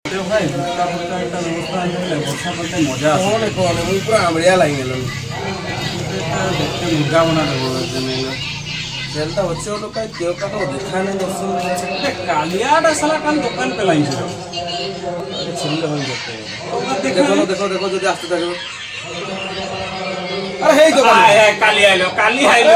ভাই ভুট্টা ভুট্টা একটা ব্যবস্থা আনলে বর্ষা করতে মজা আছে কোনে কোনে মুই পুরা আমড়িয়া লাগি গেল দেখতে মুরগা বনা দেবো তেলটা হচ্ছে ওটা কাই কেউ কাটো দেখা নেই দর্শন কালিয়াটা সালা কাল দোকান পেলাইছিল ছিললে হয়ে যেতে দেখো দেখো দেখো যদি আসতে থাকবে আরে হেই দোকান কালি আইলো কালি আইলো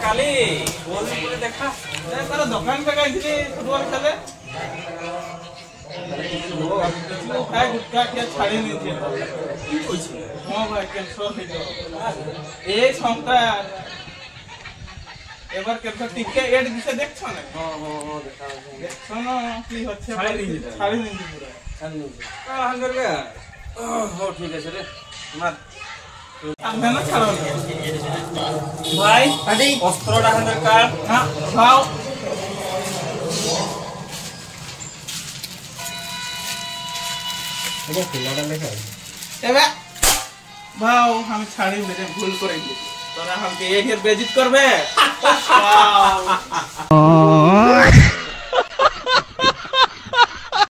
কালি দেখা তার দোকান পেয়ে ফুটবল খেলে খাই গুটকা খেয়ে ছাড়ি নিয়েছে কি কইছে হ্যাঁ ভাই ক্যান্সার হয়ে এই সংখ্যা এবার কেমন টিকে এড দিছে দেখছো না দেখছো না কি হচ্ছে ছাড়ি নিয়েছে পুরো হাঙ্গার গা ও ঠিক আছে রে আমার আন্দনা ছাড়ো ভাই আদি অস্ত্রটা হাঙ্গার কার হ্যাঁ খাও এটা খোলাটা লেখা এবে ভাও আমি ছাড়ি মেরে ভুল করে দিয়েছি তোরা আমাকে এই বেজিত করবে